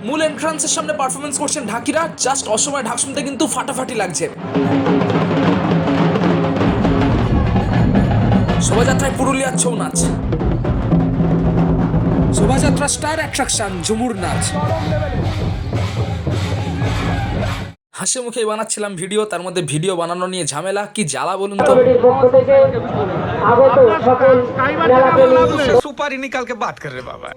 মূল এন্ট্রান্সের সামনে পারফরমেন্স করছেন ঢাকিরা। জাস্ট অসময় ঢাক শুনতে কিন্তু ফাটাফাটি লাগছে। শোভাযাত্রায় পুরুলিয়ার ছৌ নাচ, শোভাযাত্রা স্টার অ্যাট্রাকশন ঝুমুর নাচ। হাসি মুখেই বানাচ্ছিলাম ভিডিও, তার মধ্যে ভিডিও বানানো নিয়ে ঝামেলা, কি জ্বালা বলুন তো। সুপারি নিকাল কে বাত কর রে বাবা।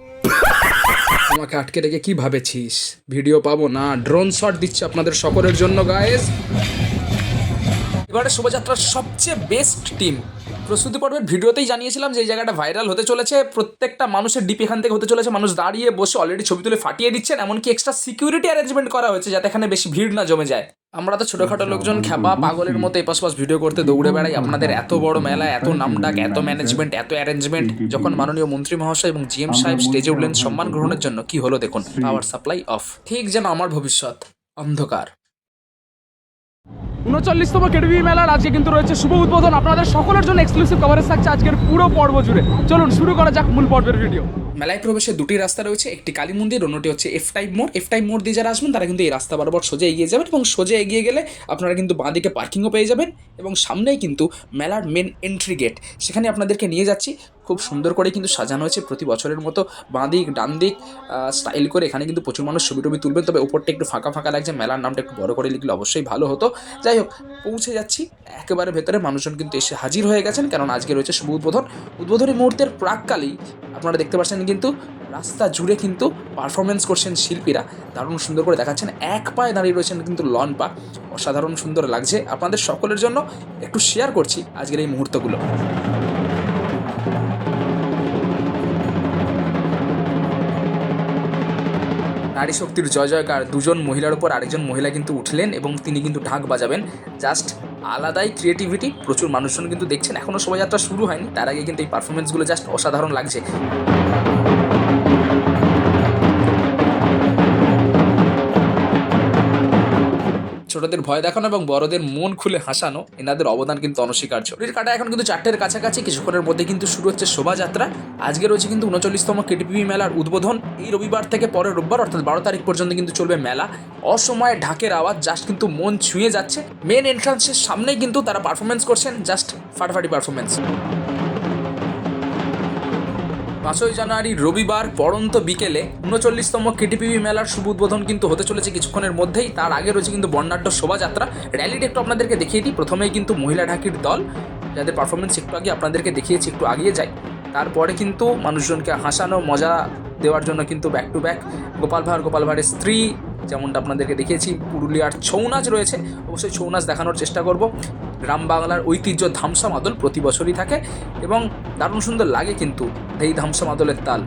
আমাকে আটকে রেখে কি ভাবেছিস ভিডিও পাবো না? ড্রোন শট দিচ্ছে আপনাদের সকলের জন্য গাইস। এবারে শোভাযাত্রার সবচেয়ে বেস্ট টিম। প্রস্তুতি পর্বের ভিডিওতেই জানিয়েছিলাম যে এই জায়গাটা ভাইরাল হতে চলেছে, প্রত্যেকটা মানুষের ডিপ এখান থেকে হতে চলেছে, মানুষ দাঁড়িয়ে বসে অলরেডি ছবি তুলে ফাটিয়ে দিচ্ছেন, এমনকি এক্সট্রা সিকিউরিটি অ্যারেঞ্জমেন্ট করা হয়েছে যাতে এখানে বেশি ভিড় না জমে যায়। আমরা তো ছোটোখাটো লোকজন খ্যাপা পাগলের মতো এপাশ পাশ ভিডিও করতে দৌড়ে বেড়াই, আপনাদের এত বড় মেলা, এত নামডাক, এত ম্যানেজমেন্ট, এত অ্যারেঞ্জমেন্ট, যখন মাননীয় মন্ত্রী মহাশয় এবং জিএম সাহেব স্টেজে উঠলেন সম্মান গ্রহণের জন্য, কি হলো দেখুন, পাওয়ার সাপ্লাই অফ। ঠিক যেন আমার ভবিষ্যৎ অন্ধকার। 39তম কেটিপিপি মেলার আজকে কিন্তু রয়েছে শুভ উদ্বোধন। আপনাদের সকলের জন্য এক্সক্লুসিভ কভারেজ থাকছে আজকের পুরো পর্ব জুড়ে। চলুন শুরু করা যাক মূল পর্বের ভিডিও। মেলায় প্রবেশে দুটি রাস্তা রয়েছে, একটি কালী মন্দির, অন্যটি হচ্ছে এফ টাইপ মোড়। এফ টাইপ মোড় দিয়ে যারা আসবেন তারা কিন্তু এই রাস্তা বরাবর সোজা এগিয়ে যাবেন, এবং সোজা এগিয়ে গেলে আপনারা কিন্তু বাঁদিকে পার্কিংও পেয়ে যাবেন, এবং সামনেই কিন্তু মেলার মেন এন্ট্রি গেট, সেখানে আপনাদেরকে নিয়ে যাচ্ছি। খুব সুন্দর করে কিন্তু সাজানো হয়েছে প্রতি বছরের মতো, বাঁদিক ডান দিক স্টাইল করে। এখানে কিন্তু প্রচুর মানুষ ছবি টবি তুলবেন, তবে ওপরটা একটু ফাঁকা ফাঁকা লাগছে, মেলার নামটা একটু বড় করে লিখলে অবশ্যই ভালো হতো। যাই হোক, পৌঁছে যাচ্ছি একেবারে ভেতরে। মানুষজন কিন্তু এসে হাজির হয়ে গেছেন, কারণ আজকে রয়েছে শুভ উদ্বোধন। উদ্বোধনী মুহূর্তের প্রাককালেই আপনারা দেখতে পাচ্ছেন কিন্তু রাস্তা জুড়ে কিন্তু পারফরমেন্স করছেন শিল্পীরা, দারুণ সুন্দর করে দেখাচ্ছেন। এক পায়ে দাঁড়িয়ে রয়েছেন কিন্তু লন পা, অসাধারণ সুন্দর লাগছে। আপনাদের সকলের জন্য একটু শেয়ার করছি আজকের এই মুহূর্তগুলো। নারী শক্তির জয় জয়কার। দুজন মহিলার উপর আরেকজন মহিলা কিন্তু উঠলেন এবং তিনি কিন্তু ঢাক বাজাবেন। জাস্ট আলাদাই ক্রিয়েটিভিটি, প্রচুর মানুষজন কিন্তু দেখছেন। এখনও শোভাযাত্রা শুরু হয়নি, তার আগে কিন্তু এই পারফরমেন্সগুলো জাস্ট অসাধারণ লাগছে। ছোটদের ভয় দেখানো এবং বড়দের মন খুলে হাসানো, এনাদের অবদান কিন্তু অনস্বীকার্য। ঘড়ির কাঁটা এখন কিন্তু 4টের কাছাকাছি, কিছুক্ষণের মধ্যে কিন্তু শুরু হচ্ছে শোভাযাত্রা। আজকে রয়েছে কিন্তু 39তম কেটিপিপি মেলার উদ্বোধন। এই রবিবার থেকে পরের রোববার অর্থাৎ 12 তারিখ পর্যন্ত কিন্তু চলবে মেলা। অসময়ে ঢাকের আওয়াজ জাস্ট কিন্তু মন ছুঁয়ে যাচ্ছে। মেন এন্ট্রান্সের সামনেই কিন্তু তারা পারফরমেন্স করছেন, জাস্ট ফাটাফাটি পারফরমেন্স। 5ই জানুয়ারি রবিবার পড়ন্ত বিকেলে 39তম কেটিপিপি মেলার শুভ উদ্বোধন কিন্তু হতে চলেছে কিছুক্ষণের মধ্যেই। তার আগে রয়েছে কিন্তু বর্ণাঢ্য শোভাযাত্রা। র্যালিটা একটু আপনাদেরকে দেখিয়ে দিই। প্রথমেই কিন্তু মহিলা ঢাকির দল, যাদের পারফরমেন্স একটু আগে আপনাদেরকে দেখিয়েছি, একটু আগিয়ে যায়। তারপরে কিন্তু মানুষজনকে হাসানো, মজা দেওয়ার জন্য কিন্তু ব্যাক টু ব্যাক গোপাল ভাঁড়ের স্ত্রী, যেমনটা আপনাদেরকে দেখিয়েছি। পুরুলিয়ার ছৌ নাচ রয়েছে, অবশ্যই ছৌ নাচ দেখানোর চেষ্টা করব। গ্রাম বাংলার ঐতিহ্য ধামসা মাদল প্রতি বছরই থাকে এবং দারুণ সুন্দর লাগে কিন্তু এই ধামসা মাদলের তাল।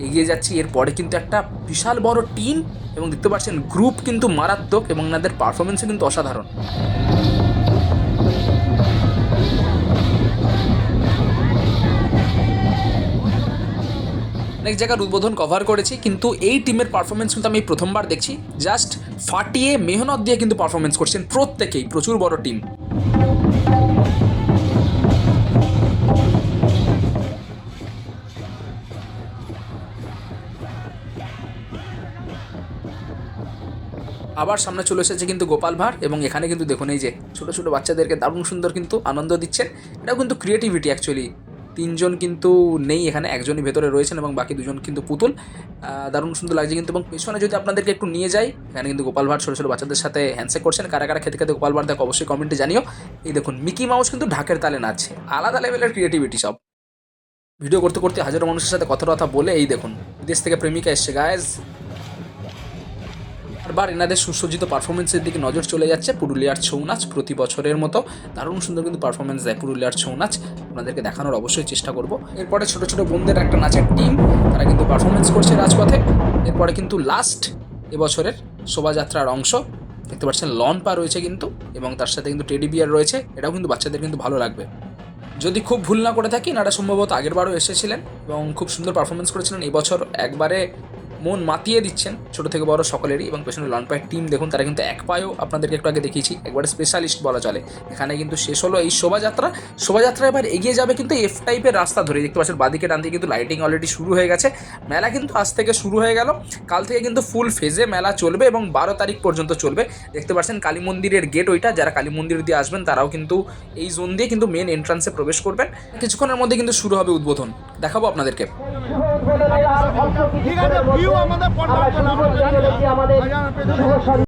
এগিয়ে যাচ্ছি, এরপরে কিন্তু একটা বিশাল বড় টিম এবং দেখতে পাচ্ছেন গ্রুপ কিন্তু মারাত্মক, এবং এনাদের পারফরমেন্সও কিন্তু অসাধারণ। অনেক জায়গার উদ্বোধন কভার করেছি, কিন্তু এই টিমের পারফরমেন্স কিন্তু আমি প্রথমবার দেখছি। জাস্ট ফাটিয়ে মেহনত দিয়ে কিন্তু পারফরমেন্স করছেন প্রত্যেকেই, প্রচুর বড় টিম। আবার সামনে চলে এসেছে কিন্তু গোপাল ভাঁড়, এবং এখানে কিন্তু দেখুন এই যে ছোটো ছোটো বাচ্চাদেরকে দারুণ সুন্দর কিন্তু আনন্দ দিচ্ছেন। এটাও কিন্তু ক্রিয়েটিভিটি। অ্যাকচুয়ালি 3জন কিন্তু নেই এখানে, একজনই ভেতরে রয়েছেন এবং বাকি 2জন কিন্তু পুতুল। দারুণ সুন্দর লাগছে কিন্তু। এবং পেছনে যদি আপনাদেরকে একটু নিয়ে যাই, এখানে কিন্তু গোপাল ভাঁড় ছোটো ছোটো বাচ্চাদের সাথে হ্যান্ডশেক করছেন। কারা কারা খেতে খেতে গোপাল ভাঁড় দেখো অবশ্যই কমেন্টে জানিও। এই দেখুন মিকি মাউস কিন্তু ঢাকের তালে নাচছে, আলাদা লেভেলের ক্রিয়েটিভিটি সব। ভিডিও করতে করতে হাজারো মানুষের সাথে কথা বলে এই দেখুন বিদেশ থেকে প্রেমিকা এসছে গায়েস। বারবার এনাদের সুসজ্জিত পারফরমেন্সের দিকে নজর চলে যাচ্ছে। পুরুলিয়ার ছৌ নাচ প্রতি বছরের মতো দারুণ সুন্দর কিন্তু পারফরমেন্স দেয় পুরুলিয়ার ছৌ নাচ, আপনাদেরকে দেখানোর অবশ্যই চেষ্টা করব। এরপরে ছোটো ছোটো বোনদের একটা নাচের টিম, তারা কিন্তু পারফরমেন্স করছে রাজপথে। এরপরে কিন্তু লাস্ট এবছরের শোভাযাত্রার অংশ দেখতে পাচ্ছেন, লন পা রয়েছে কিন্তু, এবং তার সাথে কিন্তু টেডি বিয়ার রয়েছে। এটাও কিন্তু বাচ্চাদের কিন্তু ভালো লাগবে। যদি খুব ভুল না করে থাকি, এনারা সম্ভবত আগেরবারও এসেছিলেন এবং খুব সুন্দর পারফরমেন্স করেছিলেন। এবছর একবারে মন মাতিয়ে দিচ্ছেন ছোটো থেকে বড় সকলেরই। এবং পেছনে লন পায়ের টিম দেখুন, তারা কিন্তু এক পায়েও আপনাদেরকে একটু আগে দেখিয়েছি, একবারে স্পেশালিস্ট বলা চলে। এখানে কিন্তু শেষ হলো এই শোভাযাত্রা এবার এগিয়ে যাবে কিন্তু এফ টাইপের রাস্তা ধরে। দেখতে পাচ্ছেন বাদিকে ডান দিকে কিন্তু লাইটিং অলরেডি শুরু হয়ে গেছে। মেলা কিন্তু আজ থেকে শুরু হয়ে গেল, কাল থেকে কিন্তু ফুল ফেজে মেলা চলবে এবং 12 তারিখ পর্যন্ত চলবে। দেখতে পাচ্ছেন কালী মন্দিরের গেট ওইটা, যারা কালী মন্দির দিয়ে আসবেন তারাও কিন্তু এই জোন দিয়ে কিন্তু মেন এন্ট্রান্সে প্রবেশ করবেন। কিছুক্ষণের মধ্যে কিন্তু শুরু হবে উদ্বোধন, দেখাবো আপনাদেরকে।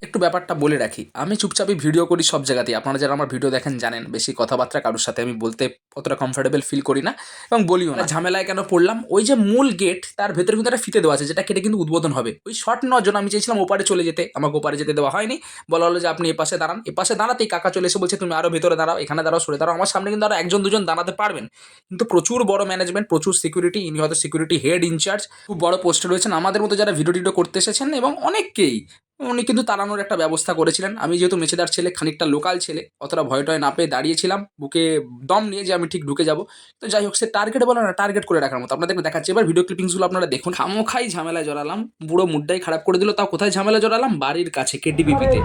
একটু ব্যাপারটা বলে রাখি, আমি চুপচাপই ভিডিও করি সব জায়গাতেই। আপনারা যারা আমার ভিডিও দেখেন জানেন, বেশি কথাবার্তা কারোর সাথে আমি বলতে অতটা কমফোর্টেবল ফিল করি না এবং বলিও না। ঝামেলায় কেন পড়লাম, ওই যে মূল গেট তার ভেতরে ভিতরে ফিতে দেওয়া আছে, যেটা কেটে কিন্তু উদ্বোধন হবে। ওই শর্ট নেওয়ার জন্য আমি চেয়েছিলাম ওপারে চলে যেতে, আমাকে ওপারে যেতে দেওয়া হয়নি। বলা হলো যে আপনি এপাশে দাঁড়ান। এপাশে দাঁড়াতেই কাকা চলে এসে বলছে তুমি আরও ভেতরে দাঁড়াও, এখানে দাঁড়াও, সরে দাঁড়াও। আমার সামনে কিন্তু আরও একজন দুজন দাঁড়াতে পারবেন, কিন্তু প্রচুর বড় ম্যানেজমেন্ট, প্রচুর সিকিউরিটি। ইনি হয়তো সিকিউরিটি হেড ইনচার্জ, খুব বড় পোস্টে রয়েছেন। আমাদের মতো যারা ভিডিও টিডিও করতে এসেছেন এবং অনেককেই উনি কিন্তু তাড়ানোর একটা ব্যবস্থা করেছিলেন। আমি যেহেতু মেছেদার ছেলে, খানিকটা লোকাল ছেলে, অতটা ভয় টয় না পেয়ে দাঁড়িয়েছিলাম বুকে দম নিয়ে যে আমি ঠিক ঢুকে যাব। তো যাই হোক, সে টার্গেট বলে না, টার্গেট করে রাখার মতো আপনাদেরকে দেখাচ্ছি। এবার ভিডিও ক্লিপিংসগুলো আপনারা দেখুন। খামোখাই ঝামেলায় জড়ালাম, বুড়ো মুডটাই খারাপ করে দিল। তাও কোথায় ঝামেলা জড়ালাম? বাড়ির কাছে KTPP-তে।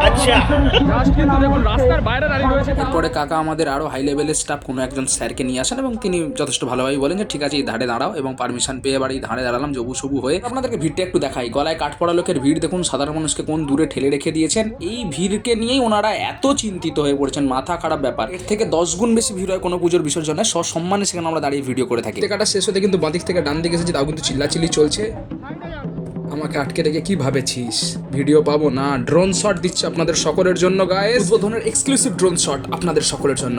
আচ্ছা এরপরে কাকা আমাদের আরও হাই লেভেলের স্টাফ কোনো একজন স্যারকে নিয়ে আসেন এবং তিনি যথেষ্ট ভালোভাবে বলেন যে ঠিক আছে এই ধারে দাঁড়াও, এবং পারমিশন পেয়ে এবার এই ধারে দাঁড়ালাম জবু সবু হয়ে। আপনাদেরকে ভিড়টা একটু দেখাই। গলায় কাঠ পড়া লোকের ভিড় দেখুন, সাধারণ মানুষকে কোন দূরে ঠেলে রেখে দিয়েছেন। এই ভিড়কে নিয়েই ওনারা এত চিন্তিত হয়ে পড়েছেন, মাথা খারাপ ব্যাপার। এর থেকে 10 গুণ বেশি ভিড় হয় কোনো পুজোর বিসর্জনে। সসম্মানে সেখানে আমরা দাঁড়িয়ে ভিডিও করে থাকি। কাটা শেষ হতে কিন্তু বাঁদিক থেকে ডান দিকে এসেছে, তাও কিন্তু চিল্লাচিল্লি চলছে। আমাকে আটকে রেখে কি ভাবেছিস ভিডিও পাবো না? ড্রোন শট দিচ্ছে আপনাদের সকলের জন্য গাইস, উদ্বোধনের এক্সক্লুসিভ ড্রোন শট আপনাদের সকলের জন্য।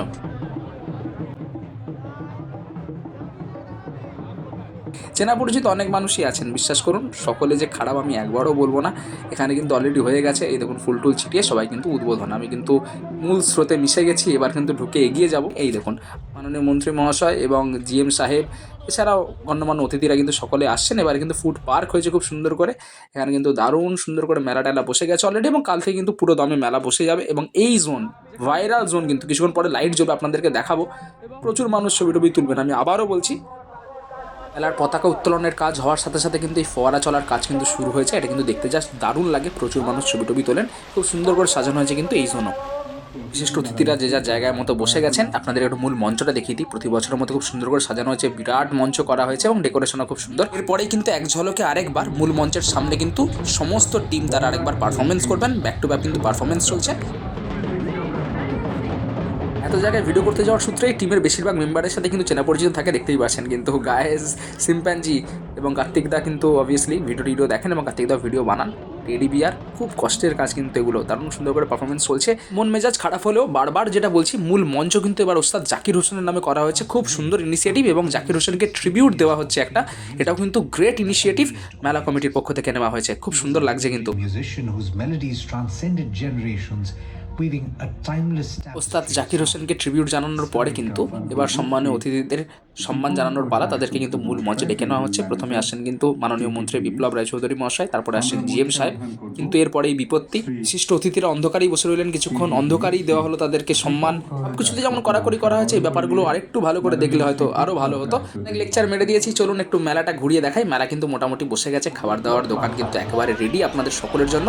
চেনা পরিচিত অনেক মানুষই আছেন, বিশ্বাস করুন সকলে যে খারাপ আমি একবারও বলবো না। এখানে কিন্তু অলরেডি হয়ে গেছে, এই দেখুন ফুল টুল ছিটিয়ে সবাই কিন্তু উদ্বোধন। আমি কিন্তু মূল স্রোতে মিশে গেছি, এবার কিন্তু ঢুকে এগিয়ে যাব। এই দেখুন মাননীয় মন্ত্রী মহাশয় এবং GM সাহেব, এছাড়াও গণ্যমান্য অতিথিরা কিন্তু সকলে আসছেন। এবার কিন্তু ফুড পার্ক হয়েছে খুব সুন্দর করে, এখানে কিন্তু দারুণ সুন্দর করে মেলা টেলা বসে গেছে অলরেডি, এবং কাল থেকে কিন্তু পুরো দমে মেলা বসে যাবে। এবং এই জোন ভাইরাল জোন, কিন্তু কিছুক্ষণ পরে লাইট জ্বলবে, আপনাদেরকে দেখাবো। প্রচুর মানুষ ছবি টবি তুলবেন, আমি আবারও বলছি। মেলার পতাকা উত্তোলনের কাজ হওয়ার সাথে সাথে কিন্তু এই ফোয়ারা চলার কাজ কিন্তু শুরু হয়েছে। এটা কিন্তু দেখতে জাস্ট দারুণ লাগে, প্রচুর মানুষ ছবি টবি তোলেন, খুব সুন্দর করে সাজানো হয়েছে কিন্তু এই জন্য। বিশিষ্ট অতিথিরা যে যার জায়গায় মতো বসে গেছেন। আপনাদের একটু মূল মঞ্চটা দেখিয়ে দিই। প্রতি বছরের মতো খুব সুন্দর করে সাজানো হয়েছে, বিরাট মঞ্চ করা হয়েছে এবং ডেকোরেশনও খুব সুন্দর। এরপরেই কিন্তু এক ঝলকে আরেকবার মূল মঞ্চের সামনে কিন্তু সমস্ত টিম তারা আরেকবার পারফরমেন্স করবেন। ব্যাক টু ব্যাক কিন্তু পারফরমেন্স চলছে। এত জায়গায় ভিডিও করতে যাওয়ার সূত্রেই টিমের বেশিরভাগ মেম্বারের সাথে কিন্তু চেনা পরিচিত থাকে, দেখতেই পাচ্ছেন। কিন্তু গায়েস, সিম্প্যাঞ্জি এবং কার্তিকদা কিন্তু অবভিয়াসলি ভিডিও দেখেন এবং কার্তিকদা ভিডিও বানান। টেডি বিয়ার খুব কষ্টের কাজ কিন্তু এগুলো, দারুণ সুন্দর করে পারফরমেন্স চলছে। মন মেজাজ খারাপ হলেও বারবার যেটা বলছি, মূল মঞ্চ কিন্তু এবার ওস্তাদ জাকির হোসেনের নামে করা হয়েছে। খুব সুন্দর ইনিশিয়েটিভ এবং জাকির হোসেনকে ট্রিবিউট দেওয়া হচ্ছে একটা, এটাও কিন্তু গ্রেট ইনিশিয়েটিভ মেলা কমিটির পক্ষ থেকে নেওয়া হয়েছে। খুব সুন্দর লাগছে কিন্তু। ওস্তাদ জাকির হোসেনকে ট্রিবিউট জানানোর পরে কিন্তু এবার সম্মানীয় অতিথিদের সম্মান জানানোর পালা, তাদেরকে কিন্তু মূল মঞ্চে ডেকে নেওয়া হচ্ছে। প্রথমে আসেন কিন্তু মাননীয় মন্ত্রী বিপ্লব রায়চৌধুরী মহাশয়, তারপরে আসেন GM সাহেব। কিন্তু এরপরে এই বিপত্তি, বিশিষ্ট অতিথিরা অন্ধকারেই বসে রইলেন কিছুক্ষণ, অন্ধকারেই দেওয়া হলো তাদেরকে সম্মান। সবকিছুতে যেমন কড়াকড়ি করা হয়েছে, এই ব্যাপারগুলো আরেকটু ভালো করে দেখলে হয়তো আরও ভালো হতো। লেকচার মেরে দিয়েছি, চলুন একটু মেলাটা ঘুরিয়ে দেখাই। মেলা কিন্তু মোটামুটি বসে গেছে, খাবার দাওয়ার দোকান কিন্তু একেবারে রেডি আপনাদের সকলের জন্য।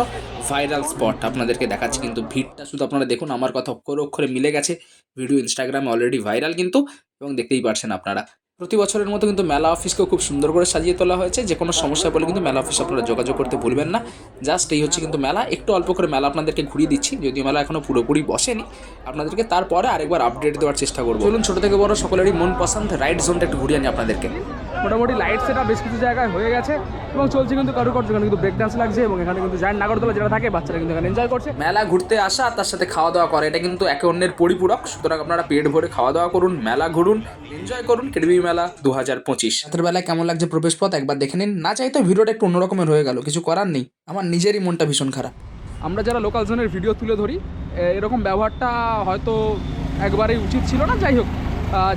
ভাইরাল স্পট আপনাদেরকে দেখাচ্ছি, কিন্তু ভিড়টা শুধু আপনারা দেখুন, আমার কথা অক্ষরে অক্ষরে মিলে গেছে। ভিডিও ইনস্টাগ্রামে অলরেডি ভাইরাল কিন্তু, এবং দেখতেই পারছেন আপনারা। প্রতি বছরের মতো কিন্তু মেলা অফিসকেও খুব সুন্দর করে সাজিয়ে তোলা হয়েছে। যে কোনো সমস্যা বলে কিন্তু মেলা অফিস আপনারা যোগাযোগ করতে ভুলবেন না। জাস্ট এই হচ্ছে কিন্তু মেলা। একটু অল্প করে মেলা আপনাদেরকে ঘুরিয়ে দিচ্ছি, যদিও মেলা এখনও পুরোপুরি বসেনি। আপনাদেরকে তারপরে আরেকবার আপডেট দেওয়ার চেষ্টা করবো। চলুন ছোটো থেকে বড় সকলেরই মন পছন্দ রাইড জোনটা একটু ঘুরিয়ে আনি আপনাদেরকে। মোটামুটি লাইট সেটা বেশ কিছু জায়গায় হয়ে গেছে এবং চলছে কিন্তু কারুকার্য। এখানে কিন্তু ব্রেক ডান্স লাগছে এবং এখানে কিন্তু জায়ান্ট নাগরদোলা যেটা থাকে, বাচ্চারা কিন্তু এখানে এনজয় করছে। মেলা ঘুরতে আসা তার সাথে খাওয়া দাওয়া করে, এটা কিন্তু একে অন্যের পরিপূরক। সুতরাং আপনারা পেট ভরে খাওয়া দাওয়া করুন, মেলা ঘুরুন, এনজয় করুন। KTPP মেলা 2025 রাতের বেলায় কেমন লাগছে প্রবেশ পথ একবার দেখে নিন। না চাইতে ভিডিওটা একটু অন্যরকমের হয়ে গেল, কিছু করার নেই, আমার নিজেরই মনটা ভীষণ খারাপ। আমরা যারা লোকাল জোনের ভিডিও তুলে ধরি, এরকম ব্যবহারটা হয়তো একবারেই উচিত ছিল না। যাই হোক,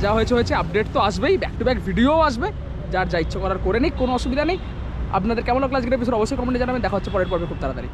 যা হয়েছে আপডেট তো আসবেই, ব্যাক টু ব্যাক ভিডিওও আসবে, যার যা ইচ্ছে করার করে নিক, কোনো অসুবিধা নেই। আপনাদের কেমন লাগলো আজকের এপিসোড অবশ্যই কমেন্টে জানাবেন। দেখা হচ্ছে পরের পর্বে খুব তাড়াতাড়ি।